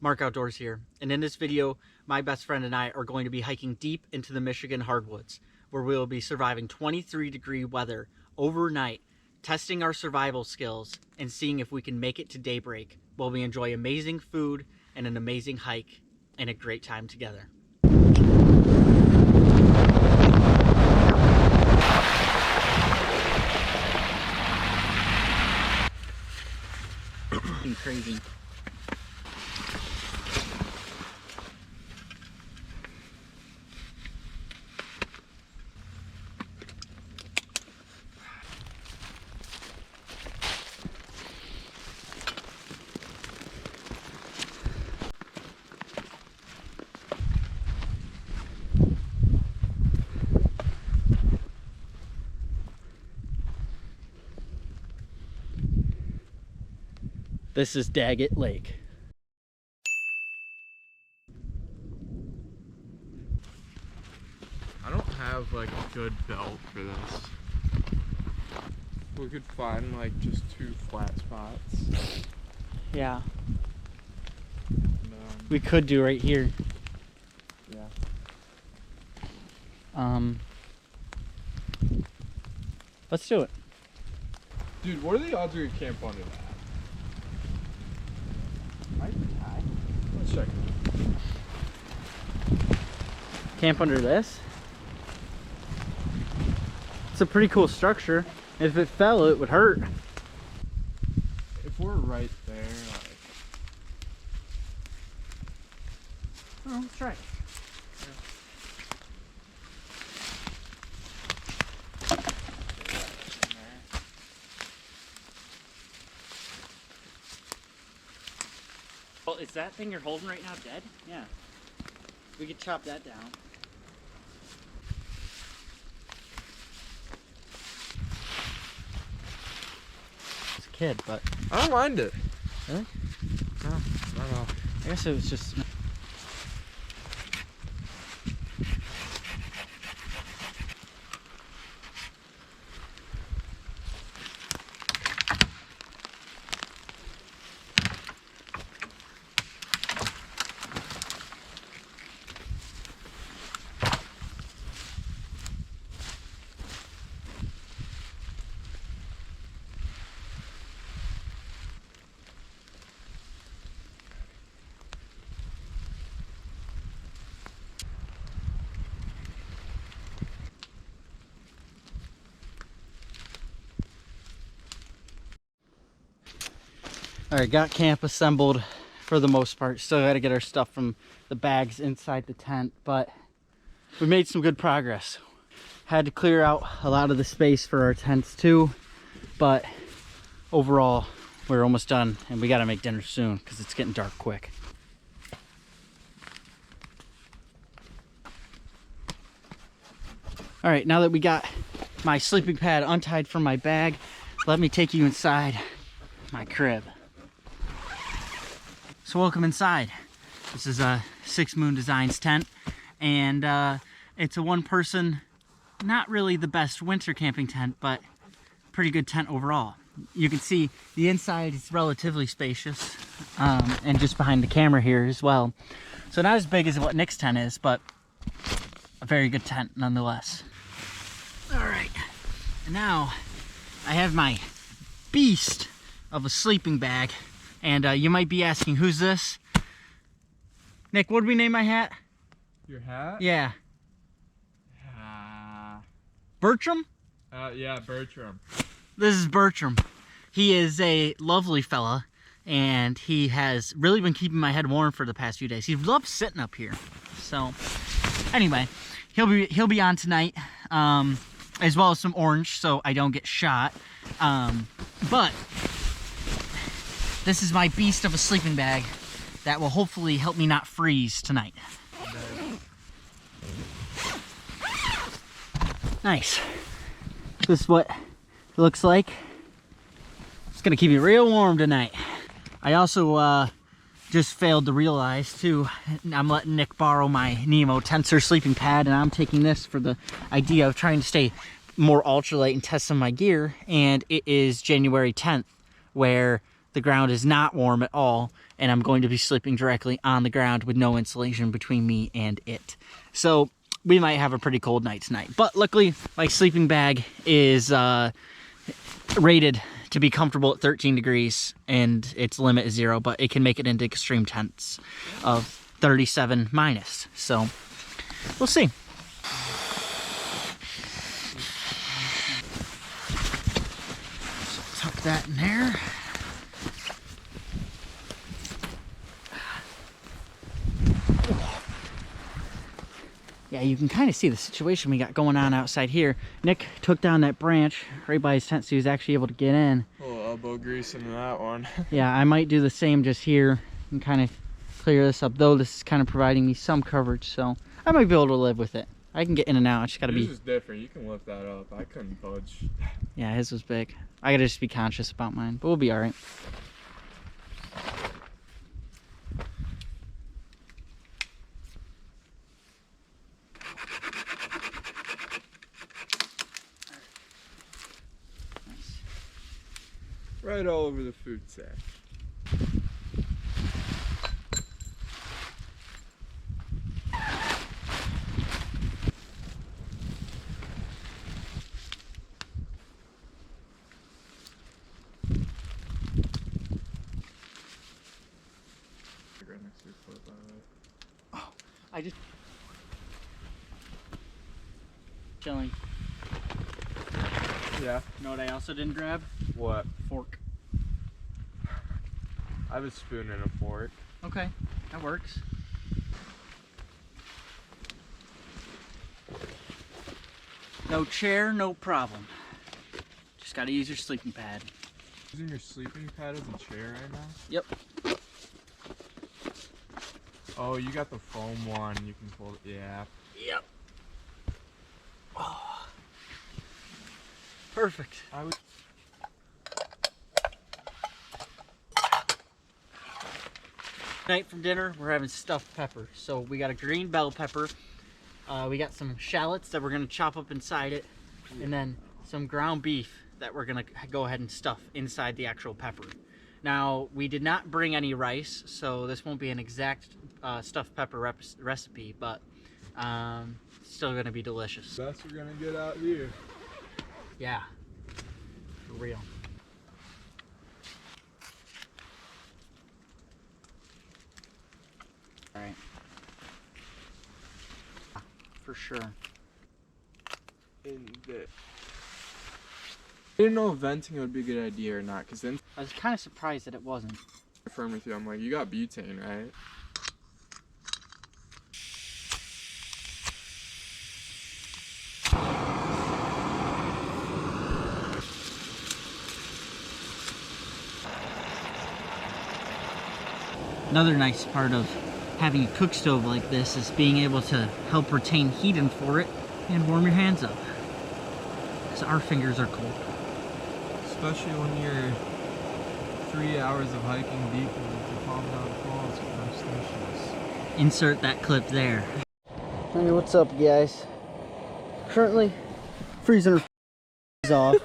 Mark Outdoors here, and in this video, my best friend and I are going to be hiking deep into the Michigan hardwoods, where we will be surviving 23-degree weather overnight, testing our survival skills, and seeing if we can make it to daybreak while we enjoy amazing food and an amazing hike and a great time together. Crazy. This is Daggett Lake. I don't have like a good belt for this. We could find like just 2 flat spots. Yeah. We could do right here. Yeah. Let's do it. Dude, what are the odds we could camp under that? Let's check. Camp under this. It's a pretty cool structure. If it fell, it would hurt. If we're right there, like... Oh, let's try. Well, is that thing you're holding right now dead? Yeah. We could chop that down. It's a kid, but... I don't mind it. Really? No, not at all. I guess it was just... Alright, got camp assembled for the most part. Still got to get our stuff from the bags inside the tent, but we made some good progress. Had to clear out a lot of the space for our tents too, but overall we're almost done and we got to make dinner soon because it's getting dark quick. Alright, now that we got my sleeping pad untied from my bag, let me take you inside my crib. So welcome inside. This is a Six Moon Designs tent, and it's a one-person, not really the best winter camping tent, but pretty good tent overall. You can see the inside is relatively spacious, and just behind the camera here as well. So not as big as what Nick's tent is, but a very good tent nonetheless. All right, and now I have my beast of a sleeping bag. And you might be asking, who's this? Nick, what did we name my hat? Your hat? Yeah. Bertram? Yeah, Bertram. This is Bertram. He is a lovely fella, and he has really been keeping my head warm for the past few days. He loves sitting up here. So, anyway, he'll be on tonight, as well as some orange, so I don't get shot. But this is my beast of a sleeping bag that will hopefully help me not freeze tonight. Nice. This is what it looks like. It's gonna keep me real warm tonight. I also just failed to realize too, I'm letting Nick borrow my Nemo Tensor sleeping pad, and I'm taking this for the idea of trying to stay more ultralight and test some of my gear. And it is January 10th, where the ground is not warm at all, and I'm going to be sleeping directly on the ground with no insulation between me and it. So we might have a pretty cold night tonight. But luckily, my sleeping bag is rated to be comfortable at 13 degrees, and its limit is 0, but it can make it into extreme temps of 37 minus. So we'll see. Tuck that in there. Yeah, you can kind of see the situation we got going on outside here. Nick took down that branch right by his tent so he was actually able to get in. A little elbow grease into that one. Yeah, I might do the same just here and kind of clear this up, though this is kind of providing me some coverage, so I might be able to live with it. I can get in and out. I just gotta be. This is different. You can lift that up. I couldn't budge. Yeah, his was big. I gotta just be conscious about mine, but we'll be all right. Right all over the food sack. Oh, I just chilling. Yeah. You know what I also didn't grab? What? Fork. I have a spoon and a fork. Okay, that works. No chair, no problem. Just gotta use your sleeping pad. Using your sleeping pad as a chair right now? Yep. Oh, you got the foam one. You can fold it. Yeah. Yep. Oh. Perfect. I would. Tonight from dinner, we're having stuffed pepper. So we got a green bell pepper. We got some shallots that we're gonna chop up inside it, and then some ground beef that we're gonna go ahead and stuff inside the actual pepper. Now, we did not bring any rice, so this won't be an exact stuffed pepper recipe, but still gonna be delicious. Best we're gonna get out here. Yeah, for real. All right. For sure. In the. I didn't know if venting would be a good idea or not, because then I was kind of surprised that it wasn't. I'm firm with you. I'm like, you got butane, right? Another nice part of having a cook stove like this is being able to help retain heat in for it and warm your hands up. Because our fingers are cold. Especially when you're 3 hours of hiking deep into Palm Mountain Falls from stations. Insert that clip there. Hey, what's up, guys? Currently freezing our off,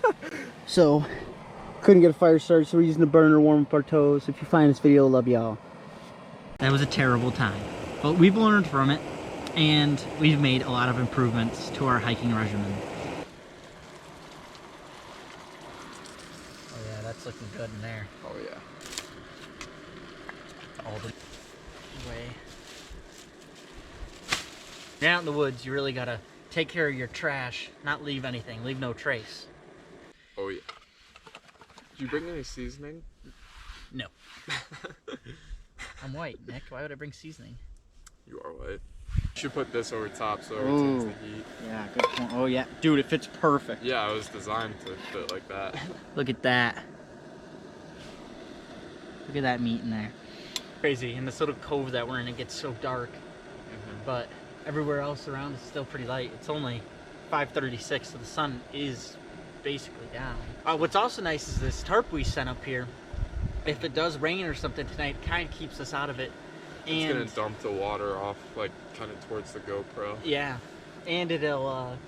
so couldn't get a fire started, so we're using the burner to warm up our toes. If you find this video, love y'all. That was a terrible time, but we've learned from it, and we've made a lot of improvements to our hiking regimen. Oh yeah, that's looking good in there. Oh yeah. All the way. You're out in the woods, you really gotta take care of your trash, not leave anything, leave no trace. Oh yeah. Did you bring any seasoning? No. I'm white, Nick. Why would I bring seasoning? You are white. You should put this over top so it retains the heat. Yeah, good point. Oh yeah, dude, it fits perfect. Yeah, it was designed to fit like that. Look at that. Look at that meat in there. Crazy. In this little cove that we're in, it gets so dark. But everywhere else around is still pretty light. It's only 5:36, so the sun is basically down. What's also nice is this tarp we sent up here. If it does rain or something tonight, it kind of keeps us out of it. And it's gonna dump the water off, like, kind of towards the GoPro. yeah, and it'll,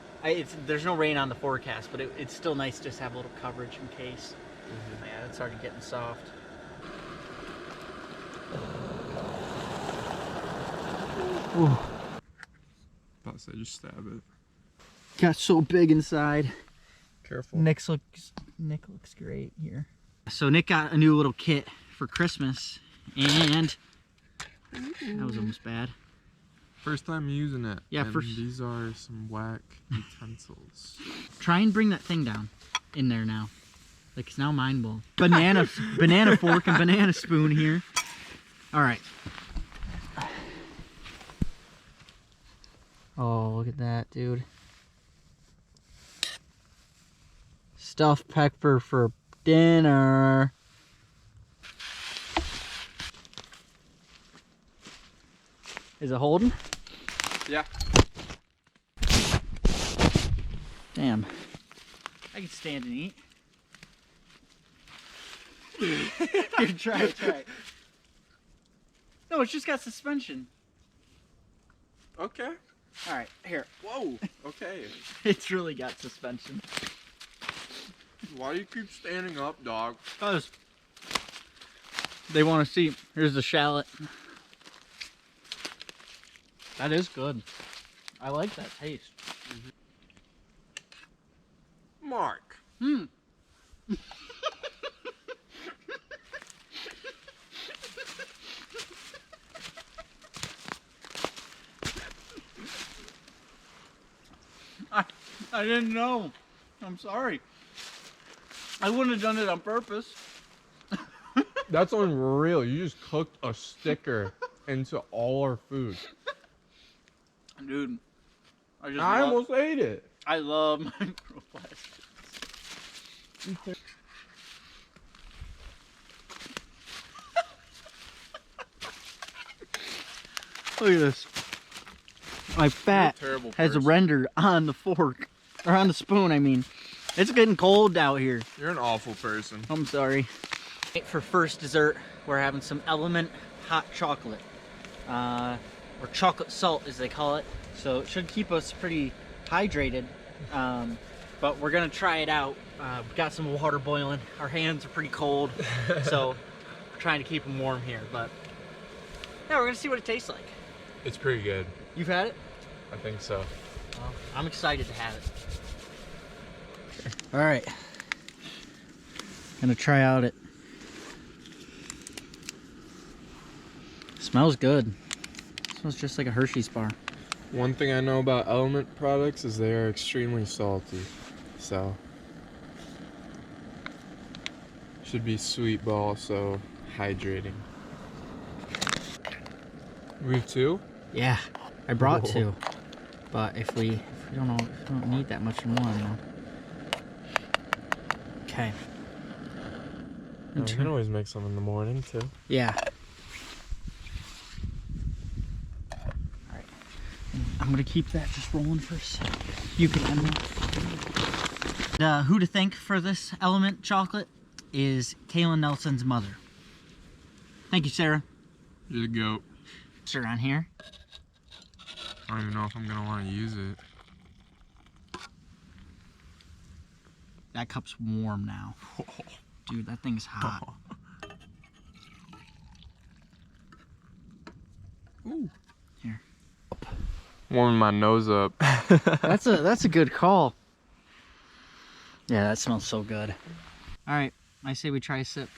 there's no rain on the forecast, but it's still nice just to have a little coverage in case. Yeah, it's already getting soft. Ooh. About to say, just stab it. Got so big inside. Careful. Nick looks great here. So Nick got a new little kit for Christmas, and that was almost bad. First time using it. Yeah, and first. These are some whack utensils. Try and bring that thing down in there now. Like, it's now mine will. Banana fork and banana spoon here. All right. Oh, look at that, dude. Stuffed pepper for dinner. Is it holding? Yeah. Damn. I can stand and eat. Here, try it. No, it's just got suspension. Okay. All right, here. Whoa. Okay. It's really got suspension. Why do you keep standing up, dog? Because they want to see. Here's the shallot. That is good. I like that taste. Mark. Hmm. I didn't know. I'm sorry. I wouldn't have done it on purpose. That's unreal. You just cooked a sticker into all our food. Dude, I almost ate it. I love microplastics. Look at this. My fat has rendered on the fork. Or on the spoon, I mean. It's getting cold out here. You're an awful person. I'm sorry. For first dessert, we're having some Element hot chocolate. Or chocolate salt, as they call it. So it should keep us pretty hydrated. But we're going to try it out. We got some water boiling. Our hands are pretty cold. So we're trying to keep them warm here. But yeah, we're going to see what it tastes like. It's pretty good. You've had it? I think so. Well, I'm excited to have it. All right. Gonna try out it. Smells good. Smells just like a Hershey's bar. One thing I know about Element products is they are extremely salty. So should be sweet but also hydrating. We have two? Yeah, I brought Whoa. two. But if we don't need that much in one, though. Okay. You can always make some in the morning too. Yeah. Alright. I'm gonna keep that just rolling for a sec. You can end that. Who to thank for this Element chocolate is Kaylin Nelson's mother. Thank you, Sarah. You're the goat. Sir on here. I don't even know if I'm gonna want to use it. That cup's warm now. Dude, that thing's hot. Ooh. Here. Warming my nose up. That's a good call. Yeah, that smells so good. All right, I say we try a sip.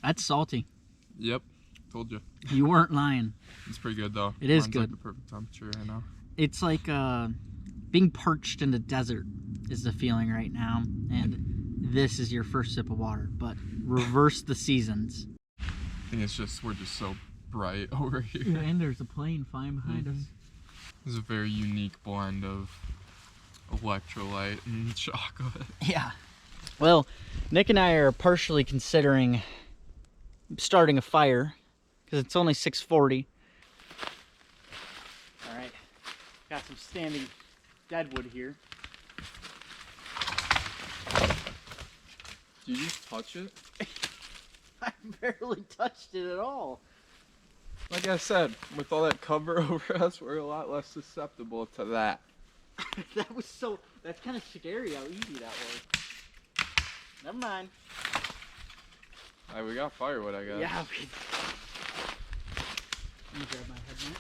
That's salty. Yep, told you. You weren't lying. It's pretty good though. It is Mine's good. Like the perfect temperature right now. It's like being perched in the desert is the feeling right now, and this is your first sip of water, but reverse the seasons. I think it's just we're just so bright over here. Yeah, and there's a plane flying behind us. This is a very unique blend of electrolyte and chocolate. Yeah. Well, Nick and I are partially considering starting a fire because it's only 6:40. All right, got some standing deadwood here. Did you just touch it? I barely touched it at all. Like I said, with all that cover over us, we're a lot less susceptible to that. That was so, that's kind of scary how easy that was. Never mind. Alright, we got firewood, I guess. Yeah, let me grab my headlamp.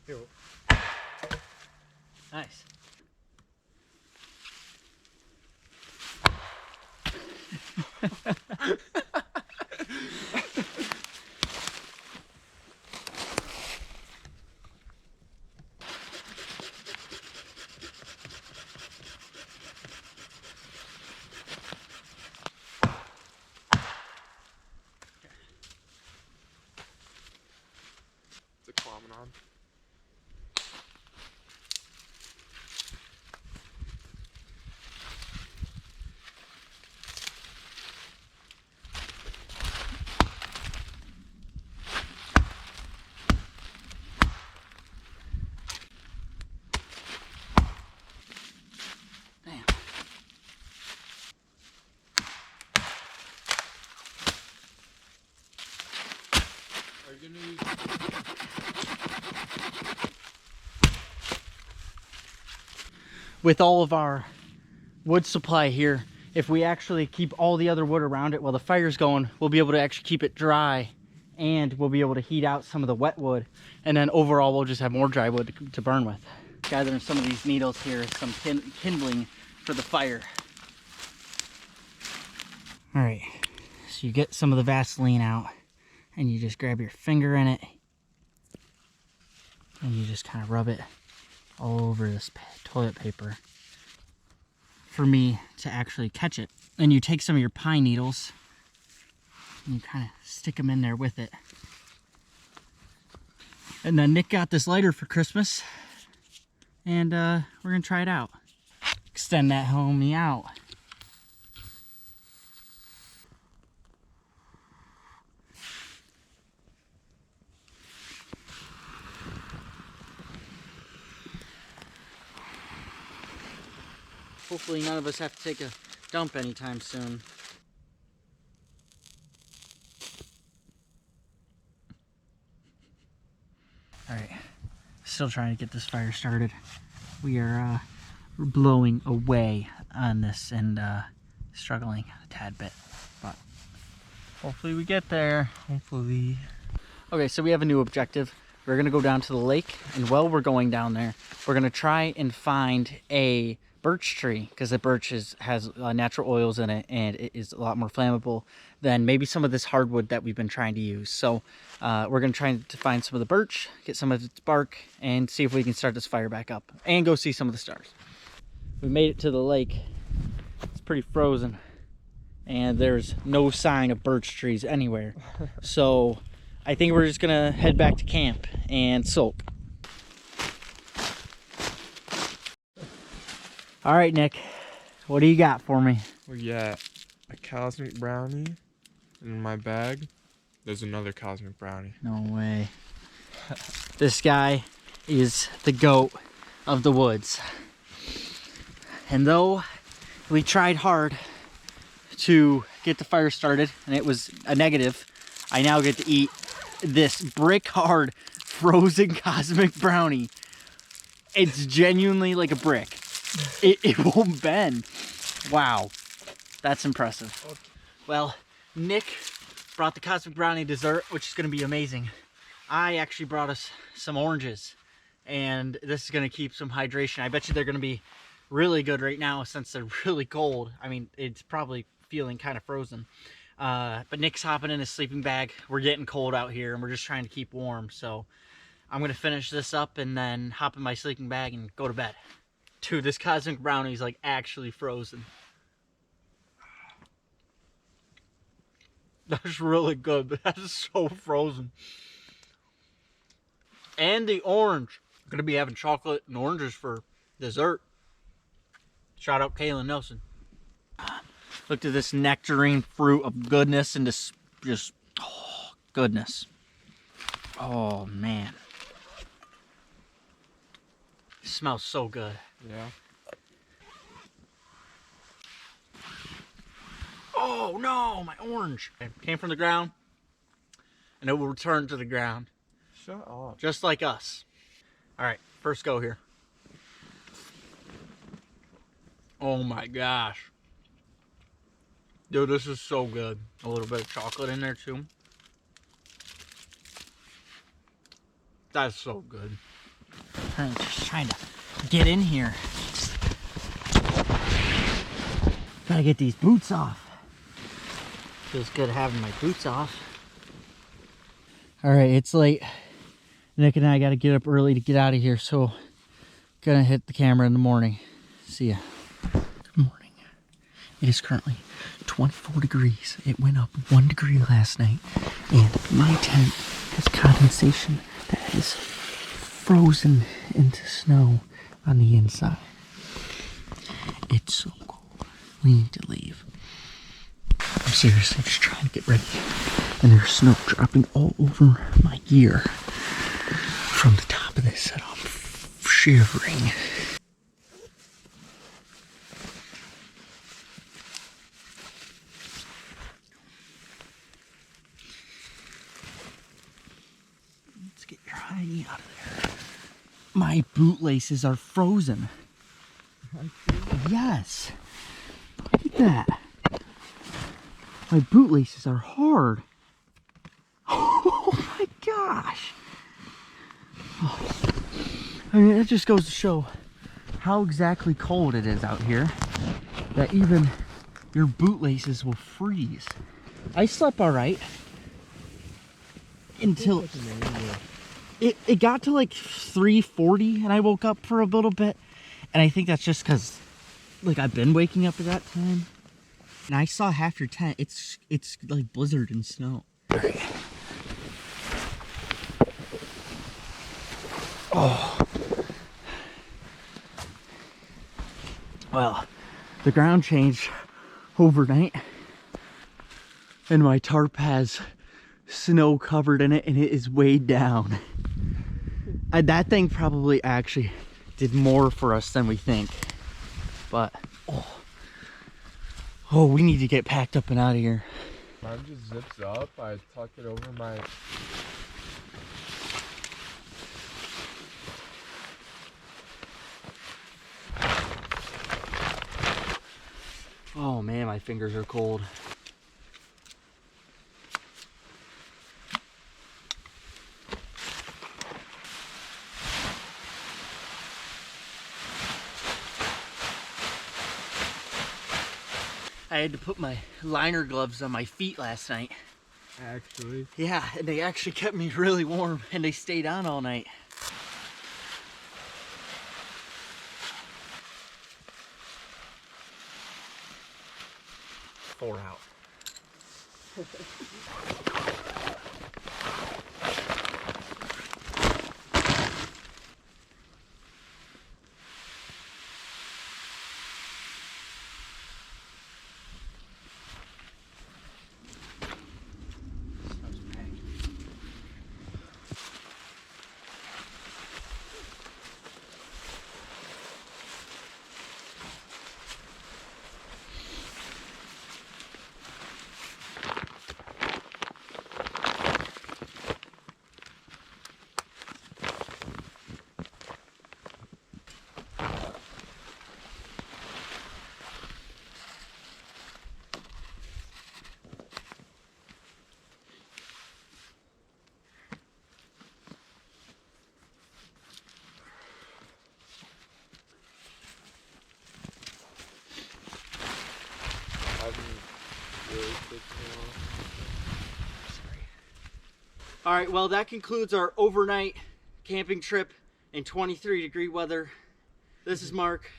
Here. Nice. It's a phenomenon. Damn. Are you gonna use... With all of our wood supply here, if we actually keep all the other wood around it while the fire's going, we'll be able to actually keep it dry, and we'll be able to heat out some of the wet wood, and then overall we'll just have more dry wood to burn with. Gathering some of these needles here is some kindling for the fire. All right, so you get some of the Vaseline out, and you just grab your finger in it, and you just kind of rub it all over this toilet paper for me to actually catch it. Then you take some of your pine needles and you kind of stick them in there with it. And then Nick got this lighter for Christmas, and we're gonna try it out. Extend that homie out. Hopefully none of us have to take a dump anytime soon. All right, still trying to get this fire started. We are we're blowing away on this and struggling a tad bit, but hopefully we get there. Hopefully. Okay, so we have a new objective. We're gonna go down to the lake, and while we're going down there, we're gonna try and find a birch tree, because the birch has natural oils in it, and it is a lot more flammable than maybe some of this hardwood that we've been trying to use. So we're gonna try to find some of the birch, get some of its bark, and see if we can start this fire back up and go see some of the stars. We made it to the lake. It's pretty frozen, and there's no sign of birch trees anywhere. So I think we're just gonna head back to camp and sulk. All right, Nick, what do you got for me? We got a cosmic brownie, and in my bag, there's another cosmic brownie. No way. This guy is the goat of the woods. And though we tried hard to get the fire started, and it was a negative, I now get to eat this brick hard frozen cosmic brownie. It's genuinely like a brick. It won't bend. Wow, that's impressive. Well, Nick brought the cosmic brownie dessert, which is going to be amazing. I actually brought us some oranges, and this is going to keep some hydration. I bet you they're going to be really good right now since they're really cold. I mean, it's probably feeling kind of frozen. But Nick's hopping in his sleeping bag. We're getting cold out here, and we're just trying to keep warm. So I'm going to finish this up and then hop in my sleeping bag and go to bed. Dude, this cosmic brownie is like actually frozen. That's really good, but that's so frozen. And the orange. I'm gonna be having chocolate and oranges for dessert. Shout out Kaylin Nelson. Look at this nectarine fruit of goodness and just goodness. Oh man. It smells so good. Yeah. Oh no, my orange. It came from the ground and it will return to the ground. Shut up. Just like us. All right, first go here. Oh my gosh. Dude, this is so good. A little bit of chocolate in there too. That's so good. I'm just trying to get in here. Gotta get these boots off. Feels good having my boots off. All right, it's late. Nick and I gotta get up early to get out of here, so gonna hit the camera in the morning. See ya. Good morning. It is currently 24 degrees. It went up 1 degree last night, and my tent has condensation that has frozen into snow on the inside. It's so cold. We need to leave. I'm seriously just trying to get ready, and there's snow dropping all over my gear from the top of this, and I'm shivering. Let's get your hiney out of there. My bootlaces are frozen. Yes. Look at that. My bootlaces are hard. Oh my gosh. Oh. I mean, that just goes to show how exactly cold it is out here, that even your bootlaces will freeze. I slept all right until it got to like 3:40 and I woke up for a little bit, and I think that's just because like I've been waking up at that time. And I saw half your tent. It's like blizzard and snow. All right. Oh. Well, the ground changed overnight, and my tarp has snow covered in it, and it is weighed down. That thing probably actually did more for us than we think. But oh, we need to get packed up and out of here. Mine just zips up. I tuck it over my... Oh man, my fingers are cold. I had to put my liner gloves on my feet last night. Actually? Yeah, and they actually kept me really warm, and they stayed on all night. Four out. All right, well, that concludes our overnight camping trip in 23-degree weather. This is Mark.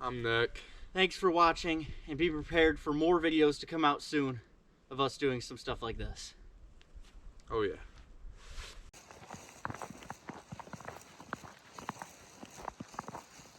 I'm Nick. Thanks for watching, and be prepared for more videos to come out soon of us doing some stuff like this. Oh yeah.